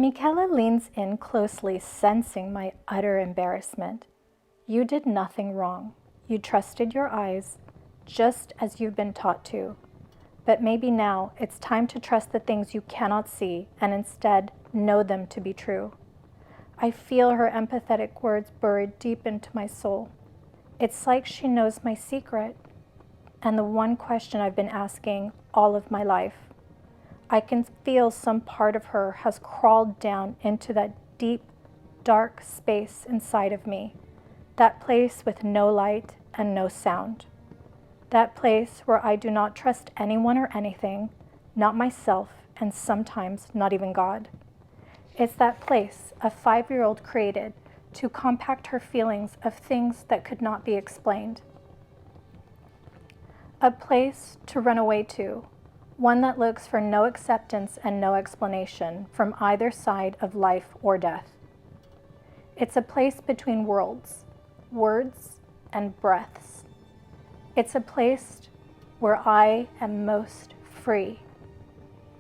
Michaela leans in closely, sensing my utter embarrassment. You did nothing wrong. You trusted your eyes, just as you've been taught to. But maybe now it's time to trust the things you cannot see and instead know them to be true. I feel her empathetic words buried deep into my soul. It's like she knows my secret and the one question I've been asking all of my life. I can feel some part of her has crawled down into that deep, dark space inside of me, that place with no light and no sound. That place where I do not trust anyone or anything, not myself, and sometimes not even God. It's that place a 5-year-old created to compact her feelings of things that could not be explained. A place to run away to, one that looks for no acceptance and no explanation from either side of life or death. It's a place between worlds, words, and breaths. It's a place where I am most free.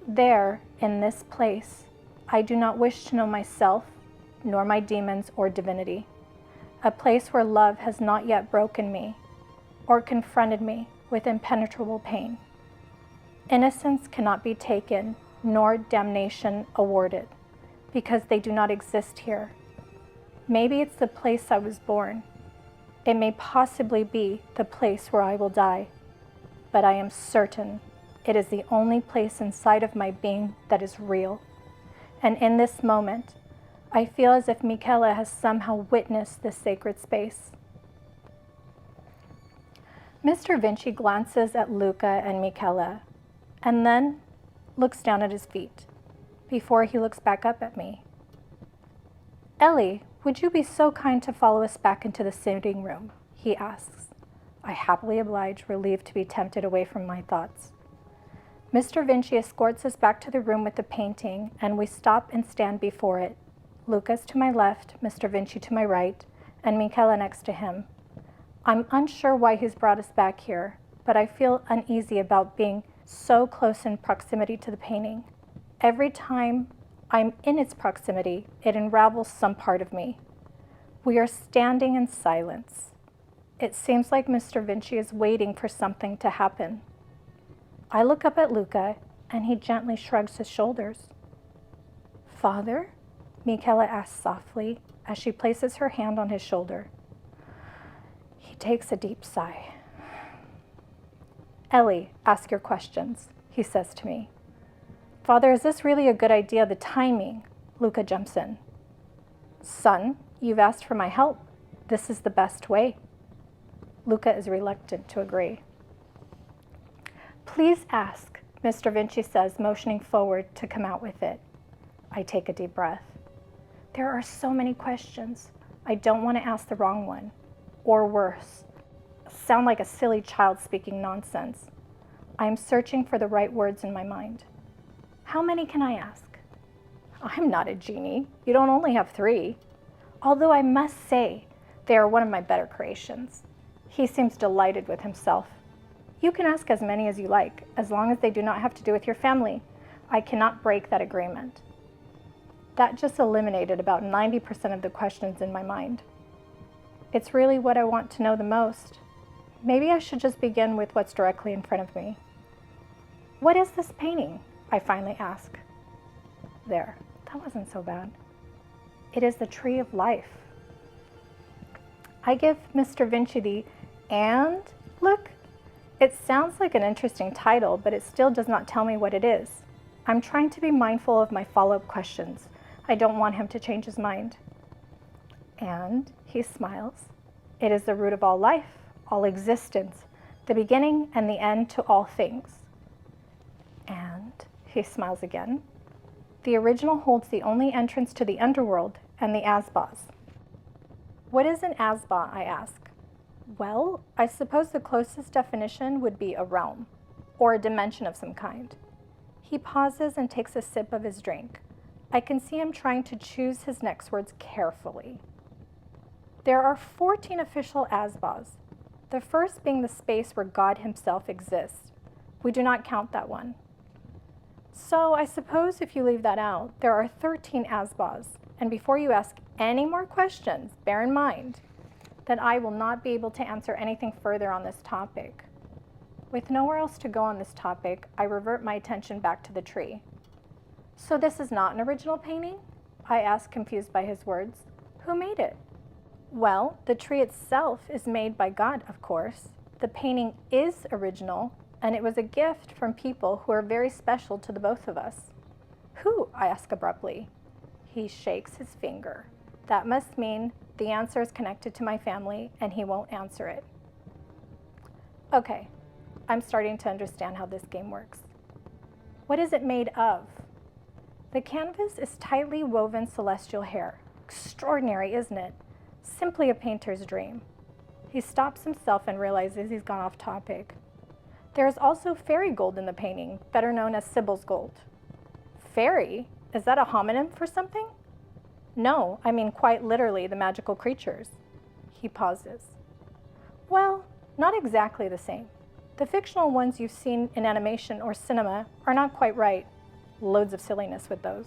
There, in this place, I do not wish to know myself, nor my demons or divinity. A place where love has not yet broken me or confronted me with impenetrable pain. Innocence cannot be taken, nor damnation awarded, because they do not exist here. Maybe it's the place I was born. It may possibly be the place where I will die, but I am certain it is the only place inside of my being that is real. And in this moment, I feel as if Michaela has somehow witnessed this sacred space. Mr. Vinci glances at Luca and Michaela, and then looks down at his feet, before he looks back up at me. Ellie, would you be so kind to follow us back into the sitting room? He asks. I happily oblige, relieved to be tempted away from my thoughts. Mr. Vinci escorts us back to the room with the painting, and we stop and stand before it. Lucas to my left, Mr. Vinci to my right, and Michaela next to him. I'm unsure why he's brought us back here, but I feel uneasy about being so close in proximity to the painting. Every time I'm in its proximity, it unravels some part of me. We are standing in silence. It seems like Mr. Vinci is waiting for something to happen. I look up at Luca, and he gently shrugs his shoulders. Father? Michaela asks softly as she places her hand on his shoulder. He takes a deep sigh. Ellie, ask your questions, he says to me. Father, is this really a good idea, the timing? Luca jumps in. Son, you've asked for my help. This is the best way. Luca is reluctant to agree. Please ask, Mr. Vinci says, motioning forward to come out with it. I take a deep breath. There are so many questions. I don't want to ask the wrong one. Or worse, sound like a silly child speaking nonsense. I am searching for the right words in my mind. How many can I ask? I'm not a genie. You don't only have 3. Although I must say, they are one of my better creations. He seems delighted with himself. You can ask as many as you like, as long as they do not have to do with your family. I cannot break that agreement. That just eliminated about 90% of the questions in my mind. It's really what I want to know the most. Maybe I should just begin with what's directly in front of me. What is this painting? I finally ask. There, that wasn't so bad. It is the tree of life. I give Mr. Vinci the "and" look. It sounds like an interesting title, but it still does not tell me what it is. I'm trying to be mindful of my follow-up questions. I don't want him to change his mind. And he smiles. It is the root of all life, all existence, the beginning and the end to all things. And he smiles again. The original holds the only entrance to the underworld and the Asbas. What is an Asba, I ask? Well, I suppose the closest definition would be a realm, or a dimension of some kind. He pauses and takes a sip of his drink. I can see him trying to choose his next words carefully. There are 14 official Asbas, the first being the space where God himself exists. We do not count that one. So I suppose if you leave that out, there are 13 Asbas. And before you ask any more questions, bear in mind that I will not be able to answer anything further on this topic. With nowhere else to go on this topic, I revert my attention back to the tree. So this is not an original painting? I asked, confused by his words. Who made it? Well, the tree itself is made by God, of course. The painting is original, and it was a gift from people who are very special to the both of us. Who? I ask abruptly. He shakes his finger. That must mean the answer is connected to my family, and he won't answer it. Okay, I'm starting to understand how this game works. What is it made of? The canvas is tightly woven celestial hair. Extraordinary, isn't it? Simply a painter's dream. He stops himself and realizes he's gone off topic. There is also fairy gold in the painting, better known as Sibyls gold. Fairy? Is that a homonym for something? No, I mean quite literally the magical creatures. He pauses. Well, not exactly the same. The fictional ones you've seen in animation or cinema are not quite right. Loads of silliness with those.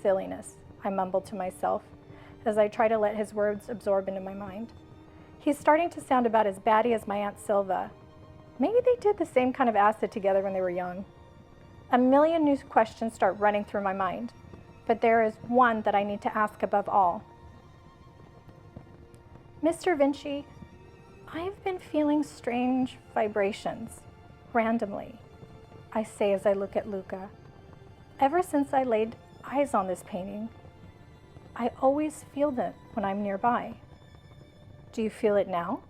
Silliness, I mumble to myself as I try to let his words absorb into my mind. He's starting to sound about as batty as my Aunt Silva. Maybe they did the same kind of acid together when they were young. A million new questions start running through my mind, but there is one that I need to ask above all. Mr. Vinci, I've been feeling strange vibrations, randomly, I say as I look at Luca. Ever since I laid eyes on this painting, I always feel them when I'm nearby. Do you feel it now?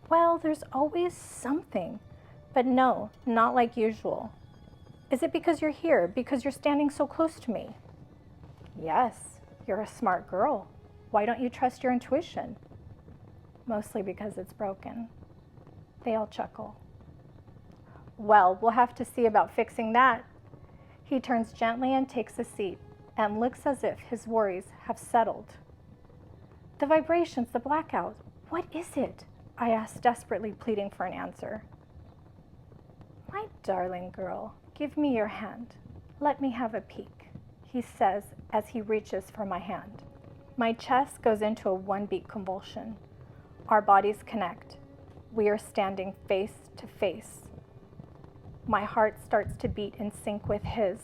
Well, there's always something, but no, not like usual. Is it because you're here, because you're standing so close to me? Yes, you're a smart girl. Why don't you trust your intuition? Mostly because it's broken. They all chuckle. Well, we'll have to see about fixing that. He turns gently and takes a seat and looks as if his worries have settled. The vibrations, the blackout, what is it? I ask, desperately pleading for an answer. My darling girl, give me your hand. Let me have a peek, he says as he reaches for my hand. My chest goes into a one-beat convulsion. Our bodies connect. We are standing face to face. My heart starts to beat in sync with his.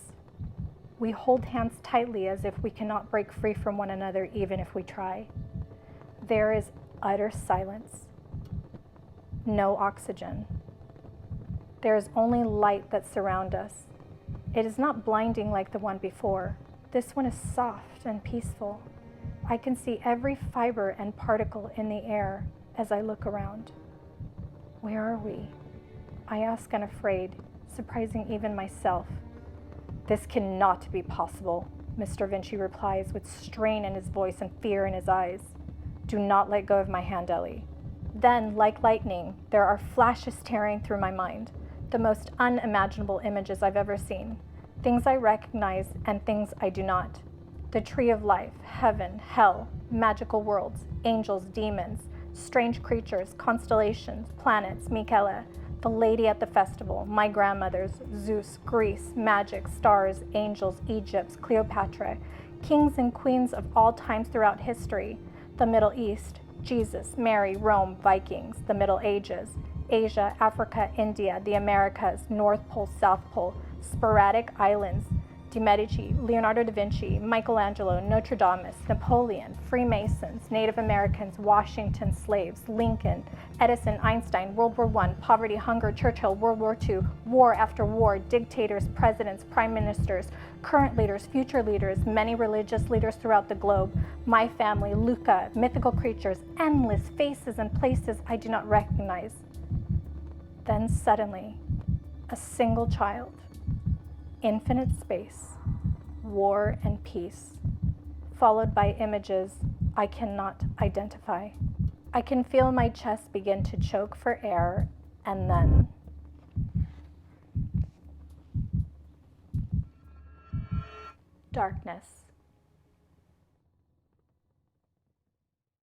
We hold hands tightly as if we cannot break free from one another even if we try. There is utter silence. No oxygen. There is only light that surrounds us. It is not blinding like the one before. This one is soft and peaceful. I can see every fiber and particle in the air as I look around. Where are we? I ask unafraid, surprising even myself. This cannot be possible, Mr. Vinci replies with strain in his voice and fear in his eyes. Do not let go of my hand, Ellie. Then, like lightning, there are flashes tearing through my mind, the most unimaginable images I've ever seen, things I recognize and things I do not. The tree of life, heaven, hell, magical worlds, angels, demons, strange creatures, constellations, planets, Michele, the lady at the festival, my grandmothers, Zeus, Greece, magic, stars, angels, Egypt, Cleopatra, kings and queens of all times throughout history, the Middle East, Jesus, Mary, Rome, Vikings, the Middle Ages, Asia, Africa, India, the Americas, North Pole, South Pole, sporadic islands, de Medici, Leonardo da Vinci, Michelangelo, Notre Dame, Napoleon, Freemasons, Native Americans, Washington, slaves, Lincoln, Edison, Einstein, World War I, poverty, hunger, Churchill, World War II, war after war, dictators, presidents, prime ministers, current leaders, future leaders, many religious leaders throughout the globe, my family, Luca, mythical creatures, endless faces and places I do not recognize. Then suddenly, a single child. Infinite space, war and peace, followed by images I cannot identify. I can feel my chest begin to choke for air, and then darkness.